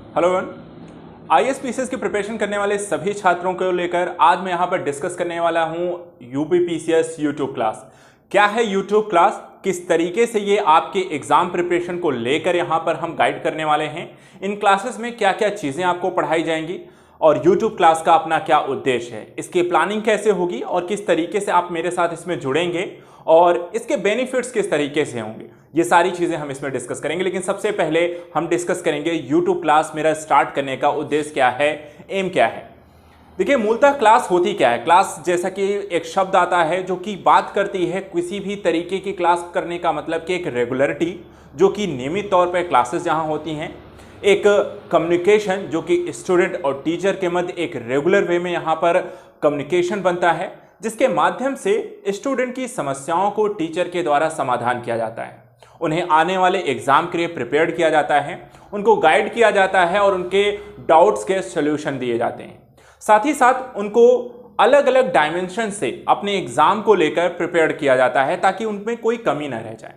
Hello one. IAS की preparation करने वाले सभी छात्रों को लेकर आज मैं यहाँ पर डिस्कस करने वाला हूँ यूपीपीसीएस यूट्यूब क्लास। क्या है यूट्यूब क्लास, किस तरीके से ये आपके एग्जाम प्रिपरेशन को लेकर यहाँ पर हम गाइड करने वाले हैं, इन क्लासेस में क्या क्या चीज़ें आपको पढ़ाई जाएंगी और यूट्यूब क्लास का अपना क्या उद्देश्य है, इसकी प्लानिंग कैसे होगी और किस तरीके से आप मेरे साथ इसमें जुड़ेंगे और इसके बेनिफिट्स किस तरीके से होंगे, ये सारी चीज़ें हम इसमें डिस्कस करेंगे। लेकिन सबसे पहले हम डिस्कस करेंगे यूट्यूब क्लास मेरा स्टार्ट करने का उद्देश्य क्या है, एम क्या है। देखिए मूलतः क्लास होती क्या है। क्लास जैसा कि एक शब्द आता है जो कि बात करती है किसी भी तरीके की क्लास करने का मतलब कि एक रेगुलरिटी, जो कि नियमित तौर पर क्लासेस जहाँ होती हैं, एक कम्युनिकेशन जो कि स्टूडेंट और टीचर के मध्य एक रेगुलर वे में यहाँ पर कम्युनिकेशन बनता है, जिसके माध्यम से स्टूडेंट की समस्याओं को टीचर के द्वारा समाधान किया जाता है, उन्हें आने वाले एग्जाम के लिए प्रिपेयर किया जाता है, उनको गाइड किया जाता है और उनके डाउट्स के सॉल्यूशन दिए जाते हैं। साथ ही साथ उनको अलग अलग डायमेंशन से अपने एग्जाम को लेकर प्रिपेयर किया जाता है ताकि उनमें कोई कमी न रह जाए।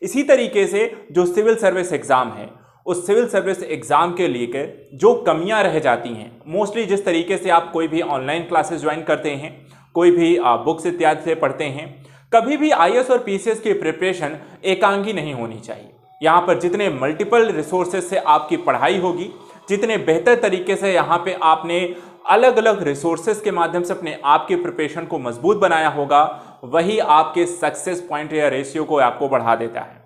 इसी तरीके से जो सिविल सर्विस एग्जाम है, उस सिविल सर्विस एग्जाम के लिए जो कमियां रह जाती हैं, मोस्टली जिस तरीके से आप कोई भी ऑनलाइन क्लासेस ज्वाइन करते हैं, कोई भी बुक्स इत्यादि से पढ़ते हैं, कभी भी आईएएस और पीसीएस की प्रिपरेशन एकांगी नहीं होनी चाहिए। यहाँ पर जितने मल्टीपल रिसोर्सेज से आपकी पढ़ाई होगी, जितने बेहतर तरीके से यहाँ पे आपने अलग अलग रिसोर्सेज के माध्यम से अपने आप की प्रिपरेशन को मजबूत बनाया होगा, वही आपके सक्सेस पॉइंट या रेशियो को आपको बढ़ा देता है।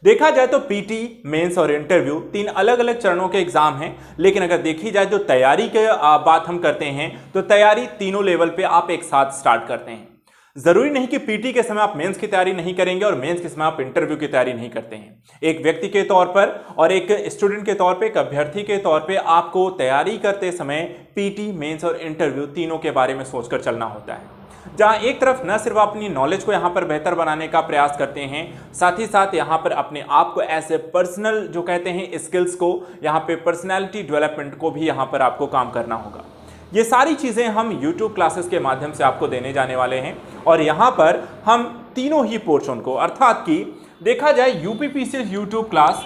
देखा जाए तो पीटी, मेंस और इंटरव्यू तीन अलग अलग चरणों के एग्जाम हैं, लेकिन अगर देखी जाए तो तैयारी के बात हम करते हैं तो तैयारी तीनों लेवल पे आप एक साथ स्टार्ट करते हैं। जरूरी नहीं कि पीटी के समय आप मेंस की तैयारी नहीं करेंगे और मेंस के समय आप इंटरव्यू की तैयारी नहीं करते हैं। एक व्यक्ति के तौर पर और एक स्टूडेंट के तौर पे, एक अभ्यर्थी के तौर पे आपको तैयारी करते समय पीटी, मेंस और इंटरव्यू तीनों के बारे में सोचकर चलना होता है, जहां एक तरफ न सिर्फ अपनी नॉलेज को यहां पर बेहतर बनाने का प्रयास करते हैं, साथ ही साथ यहां पर अपने आप को ऐसे पर्सनल जो कहते हैं स्किल्स को, यहां पे पर्सनालिटी डेवलपमेंट को भी यहां पर आपको काम करना होगा। ये सारी चीजें हम YouTube क्लासेस के माध्यम से आपको देने जाने वाले हैं और यहां पर हम तीनों ही पोर्शन को, अर्थात कि देखा जाए UPPCS YouTube class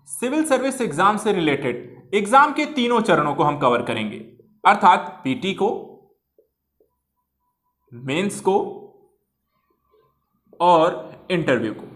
civil service exam से रिलेटेड एग्जाम के तीनों चरणों को हम कवर करेंगे, अर्थात पीटी को, मेंस को और इंटरव्यू को।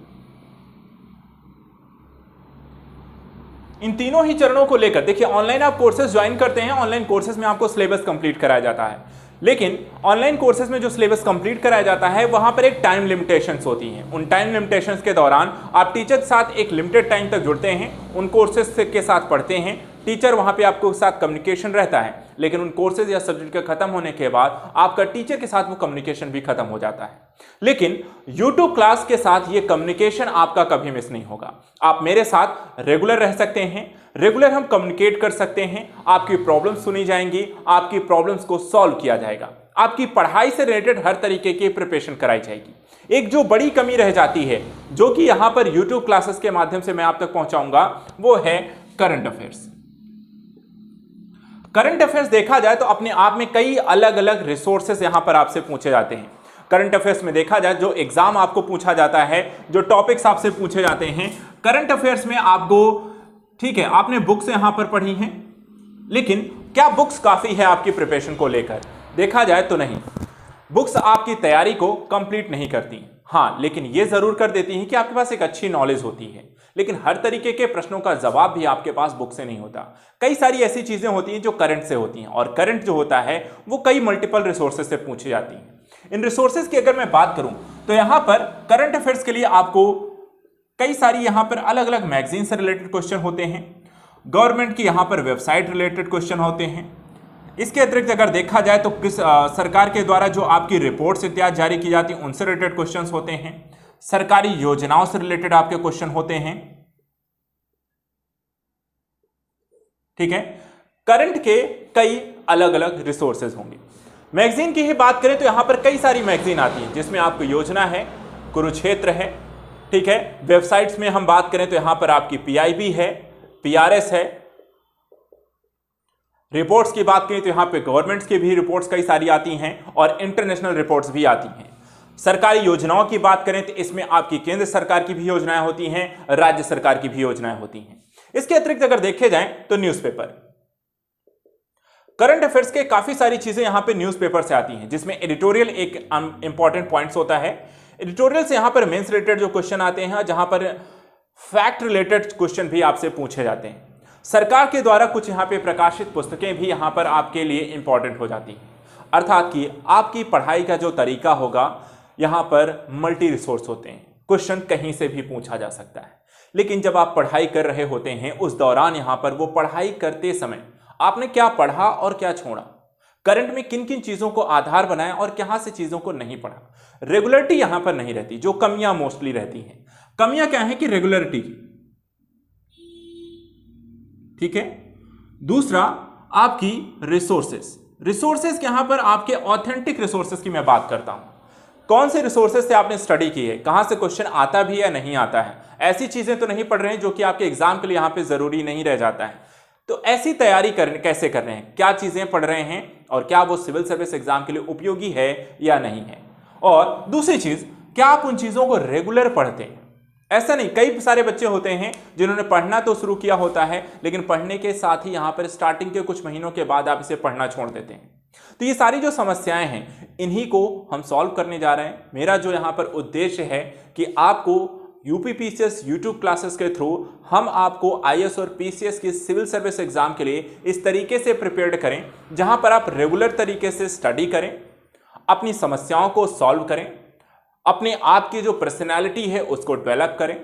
इन तीनों ही चरणों को लेकर देखिए, ऑनलाइन आप कोर्सेज ज्वाइन करते हैं, ऑनलाइन कोर्सेज में आपको सिलेबस कंप्लीट कराया जाता है, लेकिन ऑनलाइन कोर्सेज में जो सिलेबस कंप्लीट कराया जाता है वहां पर एक टाइम लिमिटेशंस होती हैं। उन टाइम लिमिटेशंस के दौरान आप टीचर के साथ एक लिमिटेड टाइम तक जुड़ते हैं, उन कोर्सेज के साथ पढ़ते हैं, टीचर वहां पे आपको साथ कम्युनिकेशन रहता है, लेकिन उन कोर्सेज या सब्जेक्ट के खत्म होने के बाद आपका टीचर के साथ वो कम्युनिकेशन भी खत्म हो जाता है। लेकिन YouTube क्लास के साथ ये कम्युनिकेशन आपका कभी मिस नहीं होगा। आप मेरे साथ रेगुलर रह सकते हैं, रेगुलर हम कम्युनिकेट कर सकते हैं, आपकी प्रॉब्लम्स सुनी जाएंगी, आपकी प्रॉब्लम्स को सॉल्व किया जाएगा, आपकी पढ़ाई से रिलेटेड हर तरीके की प्रिपरेशन कराई जाएगी। एक जो बड़ी कमी रह जाती है, जो कि यहां पर YouTube क्लासेस के माध्यम से मैं आप तक पहुंचाऊंगा, वो है करंट अफेयर्स। करंट अफेयर्स देखा जाए तो अपने आप में कई अलग अलग रिसोर्सेस यहां पर आपसे पूछे जाते हैं। करंट अफेयर्स में देखा जाए जो एग्जाम आपको पूछा जाता है, जो टॉपिक्स आपसे पूछे जाते हैं करंट अफेयर्स में आपको, ठीक है, आपने बुक्स यहां पर पढ़ी हैं, लेकिन क्या बुक्स काफी है आपकी प्रिपरेशन को लेकर? देखा जाए तो नहीं, बुक्स आपकी तैयारी को कंप्लीट नहीं करती। हाँ, लेकिन ये जरूर कर देती हैं कि आपके पास एक अच्छी नॉलेज होती है, लेकिन हर तरीके के प्रश्नों का जवाब भी आपके पास बुक से नहीं होता। कई सारी ऐसी चीजें होती हैं जो करंट से होती हैं, और करंट जो होता है वो कई मल्टीपल रिसोर्सेज से पूछी जाती हैं। इन रिसोर्सेज की अगर मैं बात करूं तो यहां पर करंट अफेयर्स के लिए आपको कई सारी यहां पर अलग अलग मैगजीन से रिलेटेड क्वेश्चन होते हैं, गवर्नमेंट की यहां पर वेबसाइट रिलेटेड क्वेश्चन होते हैं। इसके अतिरिक्त अगर देखा जाए तो किस सरकार के द्वारा जो आपकी रिपोर्ट्स इत्यादि जारी की जाती हैं उनसे रिलेटेड क्वेश्चंस होते हैं, सरकारी योजनाओं से रिलेटेड आपके क्वेश्चन होते हैं, ठीक है। करंट के कई अलग अलग रिसोर्सेज होंगे। मैगजीन की ही बात करें तो यहां पर कई सारी मैगजीन आती हैं, जिसमें आपको योजना है, कुरुक्षेत्र है, ठीक है। वेबसाइट्स में हम बात करें तो यहां पर आपकी पीआईबी है, पीआरएस है। रिपोर्ट्स की बात करें तो यहां पे गवर्नमेंट्स की भी रिपोर्ट्स कई सारी आती हैं और इंटरनेशनल रिपोर्ट्स भी आती हैं। सरकारी योजनाओं की बात करें तो इसमें आपकी केंद्र सरकार की भी योजनाएं होती हैं, राज्य सरकार की भी योजनाएं होती हैं। इसके अतिरिक्त अगर देखे जाएं तो न्यूज़पेपर, करंट अफेयर्स के काफी सारी चीजें यहां पे न्यूज़पेपर से आती हैं, जिसमें एडिटोरियल एक इंपॉर्टेंट पॉइंट्स होता है। एडिटोरियल से यहां पर मेंस रिलेटेड जो क्वेश्चन आते हैं, जहां पर फैक्ट रिलेटेड क्वेश्चन भी आपसे पूछे जाते हैं। सरकार के द्वारा कुछ यहां पे प्रकाशित पुस्तकें भी यहां पर आपके लिए इंपॉर्टेंट हो जाती हैं, अर्थात कि आपकी पढ़ाई का जो तरीका होगा यहां पर मल्टी रिसोर्स होते हैं, क्वेश्चन कहीं से भी पूछा जा सकता है। लेकिन जब आप पढ़ाई कर रहे होते हैं उस दौरान यहां पर वो पढ़ाई करते समय आपने क्या पढ़ा और क्या छोड़ा, करंट में किन किन चीजों को आधार बनाया और कहां से चीजों को नहीं पढ़ा, रेगुलरिटी यहां पर नहीं रहती। जो कमियां मोस्टली रहती हैं, कमियां क्या है कि रेगुलरिटी की, ठीक है। दूसरा आपकी रिसोर्सेस यहां पर आपके ऑथेंटिक रिसोर्सेस की मैं बात करता हूं, कौन से रिसोर्सेस से आपने स्टडी की है, कहां से क्वेश्चन आता भी या नहीं आता है। ऐसी चीजें तो नहीं पढ़ रहे हैं जो कि आपके एग्जाम के लिए यहां पे जरूरी नहीं रह जाता है। तो ऐसी तैयारी कैसे कर रहे हैं, क्या चीजें पढ़ रहे हैं और क्या वो सिविल सर्विस एग्जाम के लिए उपयोगी है या नहीं है। और दूसरी चीज, क्या आप उन चीजों को रेगुलर पढ़ते हैं। ऐसा नहीं, कई सारे बच्चे होते हैं जिन्होंने पढ़ना तो शुरू किया होता है, लेकिन पढ़ने के साथ ही यहां पर स्टार्टिंग के कुछ महीनों के बाद आप इसे पढ़ना छोड़ देते हैं। तो ये सारी जो समस्याएं हैं इन्हीं को हम सॉल्व करने जा रहे हैं। मेरा जो यहां पर उद्देश्य है कि आपको यूपीपीसीएस यूट्यूब क्लासेस के थ्रू हम आपको आईएएस और पीसीएस की सिविल सर्विस एग्जाम के लिए इस तरीके से प्रिपेयर्ड करें, जहां पर आप रेगुलर तरीके से स्टडी करें, अपनी समस्याओं को सॉल्व करें, अपने आप की जो पर्सनैलिटी है उसको डेवलप करें,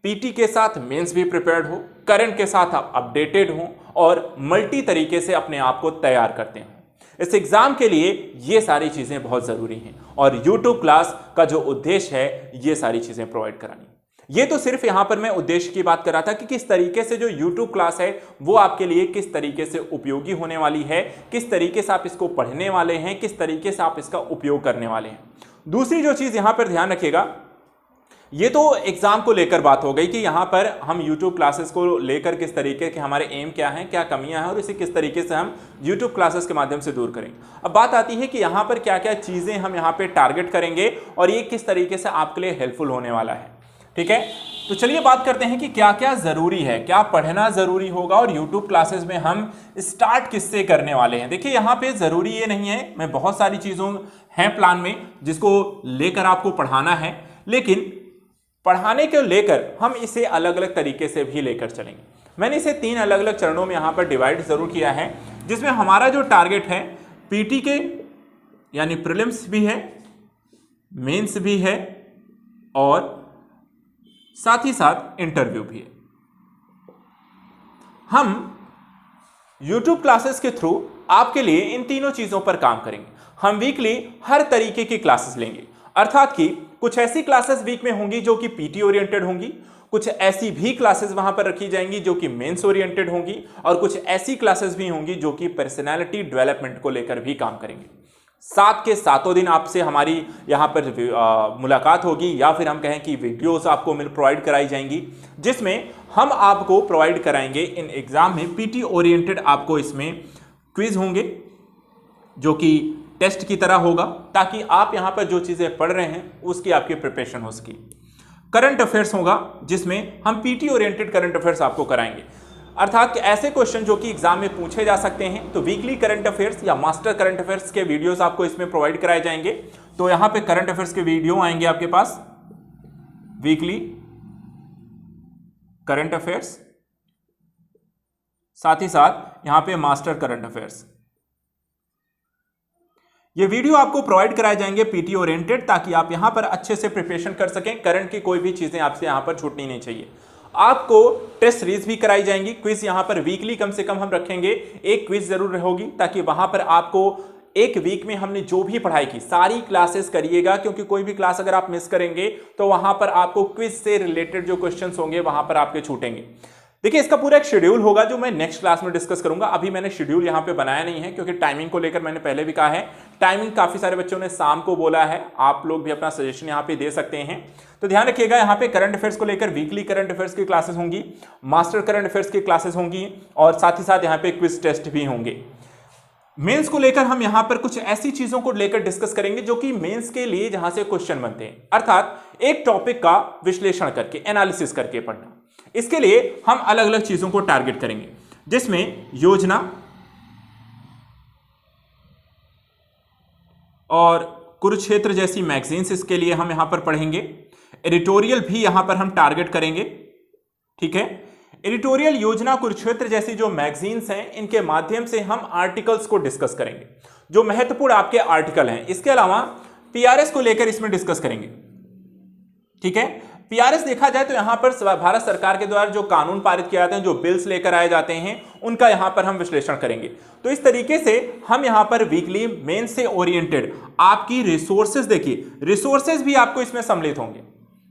पीटी के साथ मेंस भी प्रिपेयर्ड हो, करंट के साथ आप अपडेटेड हो और मल्टी तरीके से अपने आप को तैयार करते हैं। इस एग्जाम के लिए ये सारी चीजें बहुत जरूरी हैं और यूट्यूब क्लास का जो उद्देश्य है ये सारी चीजें प्रोवाइड करानी। ये तो सिर्फ यहां पर मैं उद्देश्य की बात कर रहा था कि किस तरीके से जो YouTube क्लास है वो आपके लिए किस तरीके से उपयोगी होने वाली है, किस तरीके से आप इसको पढ़ने वाले हैं, किस तरीके से आप इसका उपयोग करने वाले हैं। दूसरी जो चीज यहां पर ध्यान रखिएगा, ये तो एग्जाम को लेकर बात हो गई कि यहां पर हम YouTube क्लासेस को लेकर किस तरीके के हमारे एम क्या हैं, क्या कमियां हैं और इसे किस तरीके से हम YouTube क्लासेस के माध्यम से दूर करेंगे। अब बात आती है कि यहां पर क्या क्या चीजें हम यहां पे टारगेट करेंगे और ये किस तरीके से आपके लिए हेल्पफुल होने वाला है, ठीक है। तो चलिए बात करते हैं कि क्या क्या जरूरी है, क्या पढ़ना जरूरी होगा और YouTube क्लासेस में हम स्टार्ट किससे करने वाले हैं। देखिए यहां पे जरूरी ये नहीं है, मैं बहुत सारी चीजों हैं प्लान में जिसको लेकर आपको पढ़ाना है, लेकिन पढ़ाने को लेकर हम इसे अलग अलग तरीके से भी लेकर चलेंगे। मैंने इसे 3 अलग अलग चरणों में यहां पर डिवाइड जरूर किया है, जिसमें हमारा जो टारगेट है पीटी के यानी प्रीलिम्स भी है, मेंस भी है और साथ ही साथ इंटरव्यू भी है। हम YouTube क्लासेस के थ्रू आपके लिए इन तीनों चीजों पर काम करेंगे। हम वीकली हर तरीके की क्लासेस लेंगे, अर्थात कि कुछ ऐसी क्लासेस वीक में होंगी जो कि पीटी ओरिएंटेड होंगी, कुछ ऐसी भी क्लासेस वहां पर रखी जाएंगी जो कि मेंस ओरिएंटेड होंगी और कुछ ऐसी क्लासेस भी होंगी जो कि पर्सनालिटी डेवलपमेंट को लेकर भी काम करेंगे। 7 के 7 दिन आपसे हमारी यहाँ पर मुलाकात होगी या फिर हम कहें कि वीडियोस आपको प्रोवाइड कराई जाएंगी, जिसमें हम आपको प्रोवाइड कराएंगे इन एग्जाम में पीटी ओरिएंटेड। आपको इसमें क्विज होंगे जो कि टेस्ट की तरह होगा, ताकि आप यहाँ पर जो चीज़ें पढ़ रहे हैं उसकी आपकी प्रिपरेशन हो सके। करंट अफेयर्स होगा जिसमें हम पीटी ओरिएंटेड करंट अफेयर्स आपको कराएंगे, अर्थात कि ऐसे क्वेश्चन जो कि एग्जाम में पूछे जा सकते हैं। तो वीकली करंट अफेयर्स या मास्टर करंट अफेयर्स के वीडियोस आपको इसमें प्रोवाइड कराए जाएंगे। तो यहां पे करंट अफेयर्स के वीडियो आएंगे आपके पास, वीकली करंट अफेयर्स, साथ ही साथ यहां पे मास्टर करंट अफेयर्स। ये वीडियो आपको प्रोवाइड कराए जाएंगे पीटी ओरिएंटेड, ताकि आप यहां पर अच्छे से प्रिपरेशन कर सकें। करंट की कोई भी चीजें आपसे यहां पर छूटनी नहीं चाहिए। आपको टेस्ट सीरीज भी कराई जाएंगी, क्विज यहां पर वीकली कम से कम हम रखेंगे, एक क्विज जरूर होगी, ताकि वहां पर आपको एक वीक में हमने जो भी पढ़ाई की सारी क्लासेस करिएगा, क्योंकि कोई भी क्लास अगर आप मिस करेंगे तो वहां पर आपको क्विज से रिलेटेड जो क्वेश्चंस होंगे वहां पर आपके छूटेंगे। देखिए इसका पूरा एक शेड्यूल होगा जो मैं नेक्स्ट क्लास में डिस्कस करूंगा। अभी मैंने शेड्यूल यहां पे बनाया नहीं है, क्योंकि टाइमिंग को लेकर मैंने पहले भी कहा है, टाइमिंग काफी सारे बच्चों ने शाम को बोला है, आप लोग भी अपना सजेशन यहां पे दे सकते हैं। तो ध्यान रखिएगा, यहां पे करंट अफेयर्स को लेकर वीकली करंट अफेयर्स की क्लासेस होंगी, मास्टर करंट अफेयर्स की क्लासेस होंगी और साथ ही साथ यहां पे क्विज टेस्ट भी होंगे। मेंस को लेकर हम यहां पर कुछ ऐसी चीजों को लेकर डिस्कस करेंगे जो कि मेंस के लिए जहां से क्वेश्चन बनते हैं, अर्थात एक टॉपिक का विश्लेषण करके, एनालिसिस करके पढ़ना। इसके लिए हम अलग अलग चीजों को टारगेट करेंगे, जिसमें योजना और कुरुक्षेत्र जैसी मैगजीन्स, इसके लिए हम यहां पर पढ़ेंगे। एडिटोरियल भी यहां पर हम टारगेट करेंगे, ठीक है। एडिटोरियल, योजना, कुरुक्षेत्र जैसी जो मैगजीन्स हैं, इनके माध्यम से हम आर्टिकल्स को डिस्कस करेंगे, जो महत्वपूर्ण आपके आर्टिकल हैं। इसके अलावा पीआरएस को लेकर इसमें डिस्कस करेंगे, ठीक है। पीआरएस देखा जाए तो यहां पर भारत सरकार के द्वारा जो कानून पारित किए जाते हैं, जो बिल्स लेकर आए जाते हैं, उनका यहां पर हम विश्लेषण करेंगे। तो इस तरीके से हम यहां पर वीकली मेंस से ओरिएंटेड आपकी रिसोर्सेज, देखिए रिसोर्सेज भी आपको इसमें सम्मिलित होंगे।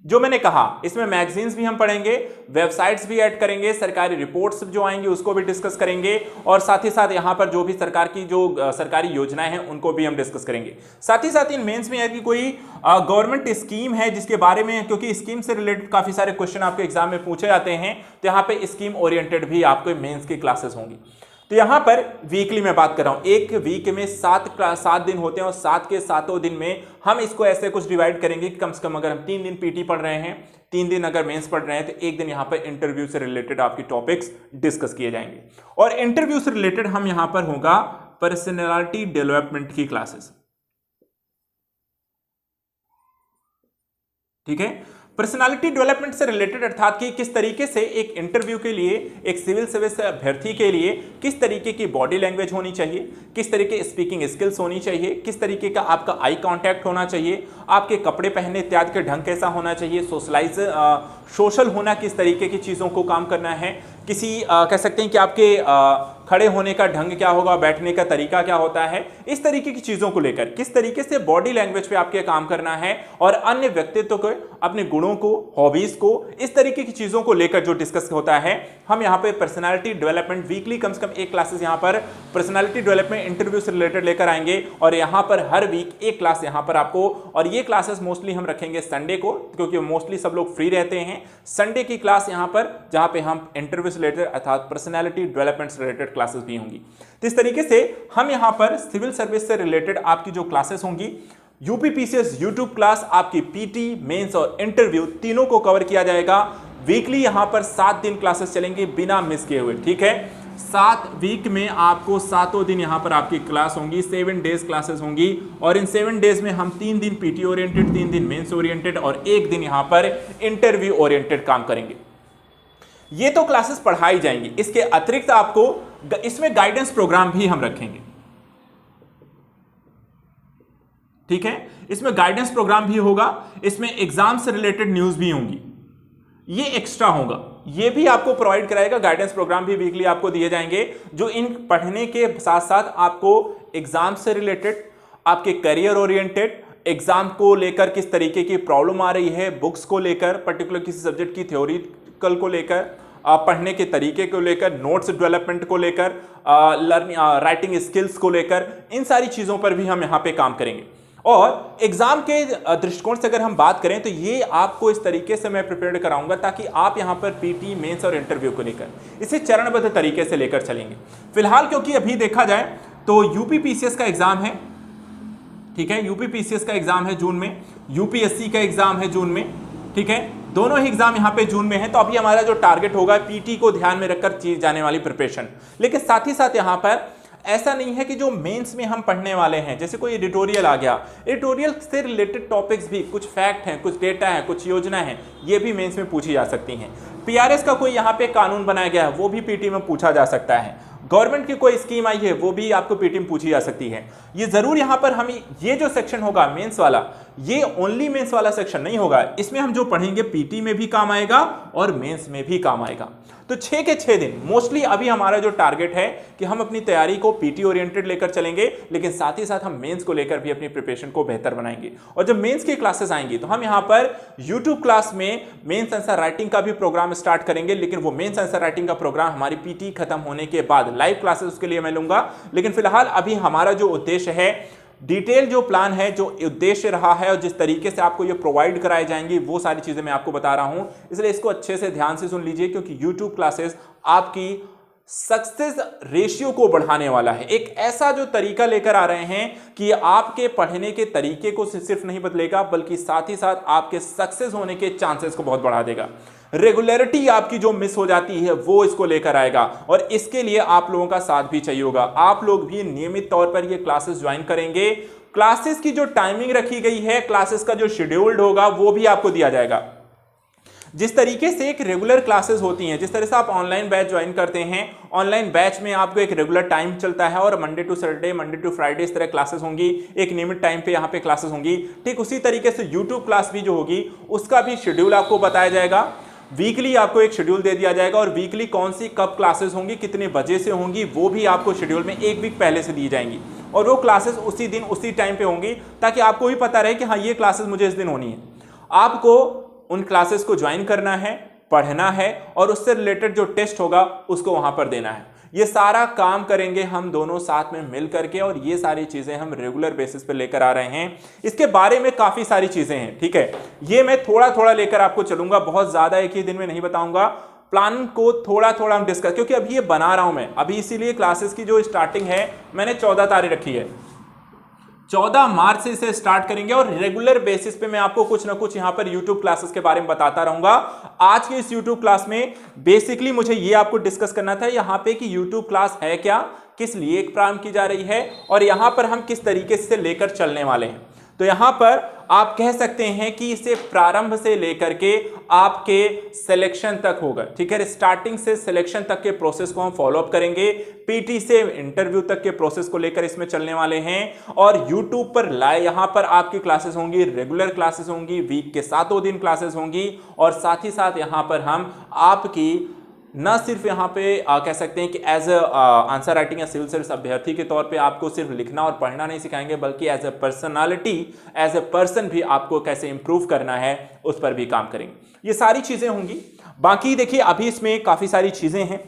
जो मैंने कहा, इसमें मैगजीन्स भी हम पढ़ेंगे, वेबसाइट्स भी ऐड करेंगे, सरकारी रिपोर्ट्स जो आएंगी उसको भी डिस्कस करेंगे, और साथ ही साथ यहां पर जो भी सरकार की जो सरकारी योजनाएं हैं उनको भी हम डिस्कस करेंगे। साथ ही साथ इन मेंस में यदि कोई गवर्नमेंट स्कीम है जिसके बारे में, क्योंकि स्कीम से रिलेटेड काफी सारे क्वेश्चन आपके एग्जाम में पूछे जाते हैं, तो यहाँ पे स्कीम ओरिएंटेड भी आपको मेंस की क्लासेस होंगी। तो यहां पर वीकली मैं बात कर रहा हूं, एक वीक में 7 दिन होते हैं और 7 के 7 दिन में हम इसको ऐसे कुछ डिवाइड करेंगे कि कम से कम अगर हम 3 दिन पीटी पढ़ रहे हैं, 3 दिन अगर मेंस पढ़ रहे हैं, तो एक दिन यहां पर इंटरव्यू से रिलेटेड आपकी टॉपिक्स डिस्कस किए जाएंगे। और इंटरव्यू से रिलेटेड हम यहां पर होगा पर्सनैलिटी डेवलपमेंट की क्लासेस, ठीक है। पर्सनालिटी डेवलपमेंट से रिलेटेड, अर्थात कि किस तरीके से एक इंटरव्यू के लिए, एक सिविल सर्विस अभ्यर्थी के लिए किस तरीके की बॉडी लैंग्वेज होनी चाहिए, किस तरीके स्पीकिंग स्किल्स होनी चाहिए, किस तरीके का आपका आई कांटेक्ट होना चाहिए, आपके कपड़े पहनने इत्यादि के ढंग कैसा होना चाहिए, सोशल होना, किस तरीके की चीज़ों को काम करना है, किसी कह सकते हैं कि आपके खड़े होने का ढंग क्या होगा, बैठने का तरीका क्या होता है, इस तरीके की चीज़ों को लेकर किस तरीके से बॉडी लैंग्वेज पे आपके काम करना है, और अन्य व्यक्तित्व को, अपने गुणों को, हॉबीज को, इस तरीके की चीज़ों को लेकर जो डिस्कस होता है, हम यहाँ पे पर्सनालिटी डेवलपमेंट वीकली कम से कम एक क्लासेस यहाँ पर पर्सनालिटी डेवलपमेंट इंटरव्यू से रिलेटेड लेकर आएंगे। और यहाँ पर हर वीक एक क्लास यहाँ पर आपको, और ये क्लासेस मोस्टली हम रखेंगे संडे को, क्योंकि मोस्टली सब लोग फ्री रहते हैं। संडे की क्लास यहाँ पर, जहाँ पे हम इंटरव्यू से रिलेटेड अर्थात पर्सनालिटी डेवलपमेंट से रिलेटेड क्लासेस भी होंगी। तो इस तरीके से हम यहाँ पर सिविल सर्विस से रिलेटेड आपकी जो क्लासेस होंगी, यूपीपीसीएस यूट्यूब क्लास, आपकी पीटी, मेंस और इंटरव्यू तीनों को कवर किया जाएगा। वीकली यहाँ पर 7 दिन क्लासेस चलेंगी बिना मिस किए हुए, ठीक है। 7 वीक में आपको 7 दिन यहाँ पर आपकी क्लास होंगी, 7 डेज क्लासेस होंगी, और इन 7 डेज में हम 3 दिन पीटी ओरिएंटेड, 3 दिन मेंस ओरिएंटेड और 1 दिन यहाँ पर इंटरव्यू ओरिएंटेड काम करेंगे। ये तो क्लासेस पढ़ाई जाएंगी। इसके अतिरिक्त आपको इसमें गाइडेंस प्रोग्राम भी हम रखेंगे, ठीक है। इसमें गाइडेंस प्रोग्राम भी होगा, इसमें एग्जाम से रिलेटेड न्यूज भी होंगी, ये एक्स्ट्रा होगा, ये भी आपको प्रोवाइड कराएगा। गाइडेंस प्रोग्राम भी वीकली आपको दिए जाएंगे, जो इन पढ़ने के साथ साथ आपको एग्जाम से रिलेटेड, आपके करियर ओरिएंटेड, एग्जाम को लेकर किस तरीके की प्रॉब्लम आ रही है, बुक्स को लेकर, पर्टिकुलर किसी सब्जेक्ट की थ्योरिकल को लेकर, पढ़ने के तरीके को लेकर, नोट्स डेवलपमेंट को लेकर, राइटिंग स्किल्स को लेकर, इन सारी चीज़ों पर भी हम यहाँ पे काम करेंगे। और एग्जाम के दृष्टिकोण से अगर हम बात करें तो ये आपको इस तरीके से मैं प्रिपेयर कराऊंगा ताकि आप यहाँ पर पीटी, मेंस और इंटरव्यू को लेकर इसे चरणबद्ध तरीके से लेकर चलेंगे। फिलहाल क्योंकि अभी देखा जाए तो यूपीपीसीएस का एग्जाम है, ठीक है, यूपीपीसीएस का एग्जाम है जून में, यूपीएससी का एग्जाम है जून में, ठीक है, दोनों ही एग्जाम यहाँ पे जून में है। तो अभी हमारा जो टारगेट होगा पीटी को ध्यान में रखकर की जाने वाली प्रिपरेशन, लेकिन साथ ही साथ यहाँ पर ऐसा नहीं है कि जो मेंस में हम पढ़ने वाले हैं, जैसे कोई एडिटोरियल आ गया, एडिटोरियल से रिलेटेड टॉपिक्स भी, कुछ फैक्ट हैं, कुछ डेटा है, कुछ योजना है, ये भी मेंस में पूछी जा सकती हैं। पीआरएस का कोई यहाँ पे कानून बनाया गया है, वो भी पीटी में पूछा जा सकता है। गवर्नमेंट की कोई स्कीम आई है, वो भी आपको पीटी में पूछी जा सकती है। ये जरूर यहाँ पर हम ये जो सेक्शन होगा मेंस वाला, ये ओनली मेंस वाला सेक्शन नहीं होगा, इसमें हम जो पढ़ेंगे पीटी में भी काम आएगा और मेंस में भी काम आएगा। तो 6 के 6 दिन मोस्टली अभी हमारा जो टारगेट है कि हम अपनी तैयारी को पीटी ओरिएंटेड लेकर चलेंगे, लेकिन साथ ही साथ हम मेंस को लेकर भी अपनी प्रिपरेशन को बेहतर बनाएंगे। और जब मेंस की क्लासेस आएंगी तो हम यहाँ पर यूट्यूब क्लास में मेंस आंसर राइटिंग का भी प्रोग्राम स्टार्ट करेंगे, लेकिन वो मेंस आंसर राइटिंग का प्रोग्राम हमारी पीटी खत्म होने के बाद लाइव क्लासेस उसके लिए मैं लूंगा। लेकिन फिलहाल अभी हमारा जो उद्देश्य है, डिटेल जो प्लान है, जो उद्देश्य रहा है और जिस तरीके से आपको ये प्रोवाइड कराई जाएंगी, वो सारी चीजें मैं आपको बता रहा हूं। इसलिए इसको अच्छे से ध्यान से सुन लीजिए, क्योंकि YouTube क्लासेस आपकी सक्सेस रेशियो को बढ़ाने वाला है। एक ऐसा जो तरीका लेकर आ रहे हैं कि आपके पढ़ने के तरीके को सिर्फ नहीं बदलेगा बल्कि साथ ही साथ आपके सक्सेस होने के चांसेस को बहुत बढ़ा देगा। रेगुलरिटी आपकी जो मिस हो जाती है वो इसको लेकर आएगा और इसके लिए आप लोगों का साथ भी चाहिए होगा। आप लोग भी नियमित तौर पर ये क्लासेस ज्वाइन करेंगे। क्लासेस की जो टाइमिंग रखी गई है, क्लासेस का जो शेड्यूल्ड होगा वो भी आपको दिया जाएगा। जिस तरीके से एक रेगुलर क्लासेस होती हैं, जिस तरह से आप ऑनलाइन बैच ज्वाइन करते हैं, ऑनलाइन बैच में आपको एक रेगुलर टाइम चलता है और Monday to Saturday, Monday to Friday इस तरह क्लासेस होंगी, एक नियमित टाइम पे यहाँ पे क्लासेस होंगी। ठीक उसी तरीके से यूट्यूब क्लास भी जो होगी उसका भी शेड्यूल आपको बताया जाएगा। वीकली आपको एक शेड्यूल दे दिया जाएगा और वीकली कौन सी कब क्लासेस होंगी, कितने बजे से होंगी, वो भी आपको शेड्यूल में एक वीक पहले से दी जाएंगी और वो क्लासेस उसी दिन उसी टाइम पे होंगी ताकि आपको भी पता रहे कि हाँ ये क्लासेस मुझे इस दिन होनी है। आपको उन क्लासेस को ज्वाइन करना है, पढ़ना है और उससे रिलेटेड जो टेस्ट होगा उसको वहां पर देना है। ये सारा काम करेंगे हम दोनों साथ में मिल करके और ये सारी चीजें हम रेगुलर बेसिस पे लेकर आ रहे हैं। इसके बारे में काफी सारी चीजें हैं, ठीक है। ये मैं थोड़ा थोड़ा लेकर आपको चलूंगा, बहुत ज्यादा एक ही दिन में नहीं बताऊंगा। प्लान को थोड़ा थोड़ा हम डिस्कस, क्योंकि अभी ये बना रहा हूं मैं अभी, इसीलिए क्लासेस की जो स्टार्टिंग है मैंने 14 तारीख रखी है। 14 मार्च से इसे स्टार्ट करेंगे और रेगुलर बेसिस पे मैं आपको कुछ ना कुछ यहां पर YouTube क्लासेस के बारे में बताता रहूंगा। आज के इस YouTube क्लास में बेसिकली मुझे ये आपको डिस्कस करना था यहां पे कि YouTube क्लास है क्या, किस लिए प्रारंभ की जा रही है और यहां पर हम किस तरीके से लेकर चलने वाले हैं। तो यहां पर आप कह सकते हैं कि इसे प्रारंभ से लेकर के आपके सिलेक्शन तक होगा, ठीक है। स्टार्टिंग से सिलेक्शन तक के प्रोसेस को हम फॉलो अप करेंगे, पीटी से इंटरव्यू तक के प्रोसेस को लेकर इसमें चलने वाले हैं और यूट्यूब पर लाइव यहां पर आपकी क्लासेस होंगी, रेगुलर क्लासेस होंगी, वीक के 7 दिन क्लासेस होंगी और साथ ही साथ यहां पर हम आपकी न सिर्फ यहाँ पे कह सकते हैं कि एज अ आंसर राइटिंग या सिविल सर्विस अभ्यर्थी के तौर पे आपको सिर्फ लिखना और पढ़ना नहीं सिखाएंगे बल्कि as a personality, as a person भी आपको कैसे इंप्रूव करना है उस पर भी काम करेंगे। ये सारी चीज़ें होंगी। बाकी देखिए अभी इसमें काफ़ी सारी चीज़ें हैं,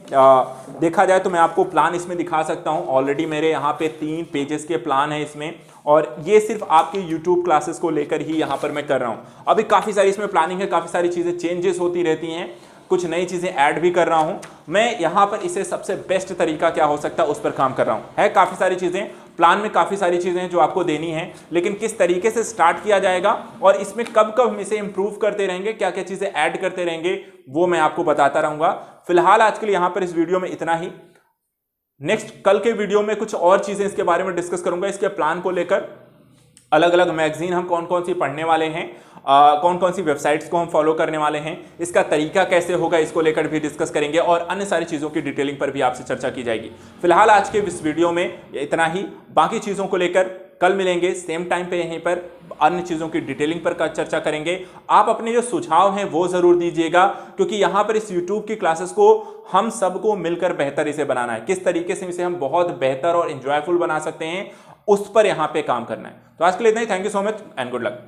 देखा जाए तो मैं आपको प्लान इसमें दिखा सकता हूँ। ऑलरेडी मेरे यहाँ पे 3 पेजेस के प्लान है इसमें और ये सिर्फ आपके YouTube क्लासेस को लेकर ही यहाँ पर मैं कर रहा हूँ। अभी काफ़ी सारी इसमें प्लानिंग है, काफ़ी सारी चीज़ें चेंजेस होती रहती हैं, कुछ नई चीजें ऐड भी कर रहा हूं मैं। यहां पर इसे सबसे बेस्ट तरीका क्या हो सकता है उस पर काम कर रहा हूं। है काफी सारी चीजें प्लान में, काफी सारी चीजें हैं जो आपको देनी है, लेकिन किस तरीके से स्टार्ट किया जाएगा और इसमें कब कब हम इसे इंप्रूव करते रहेंगे, क्या क्या चीजें ऐड करते रहेंगे, वो मैं आपको बताता रहूंगा। फिलहाल आज के लिए यहां पर इस वीडियो में इतना ही। नेक्स्ट कल के वीडियो में कुछ और चीजें इसके बारे में डिस्कस करूंगा, इसके प्लान को लेकर। अलग अलग मैगजीन हम कौन कौन सी पढ़ने वाले हैं, कौन कौन सी वेबसाइट्स को हम फॉलो करने वाले हैं, इसका तरीका कैसे होगा, इसको लेकर भी डिस्कस करेंगे और अन्य सारी चीज़ों की डिटेलिंग पर भी आपसे चर्चा की जाएगी। फिलहाल आज के इस वीडियो में इतना ही। बाकी चीज़ों को लेकर कल मिलेंगे सेम टाइम पे, यहीं पर अन्य चीज़ों की डिटेलिंग पर चर्चा करेंगे। आप अपने जो सुझाव हैं वो ज़रूर दीजिएगा, क्योंकि यहाँ पर इस यूट्यूब की क्लासेस को हम सबको मिलकर बेहतर इसे बनाना है। किस तरीके से इसे हम बहुत बेहतर और इंजॉयफुल बना सकते हैं उस पर यहाँ पे काम करना है। तो आज के लिए इतना ही। Thank you so much and good luck.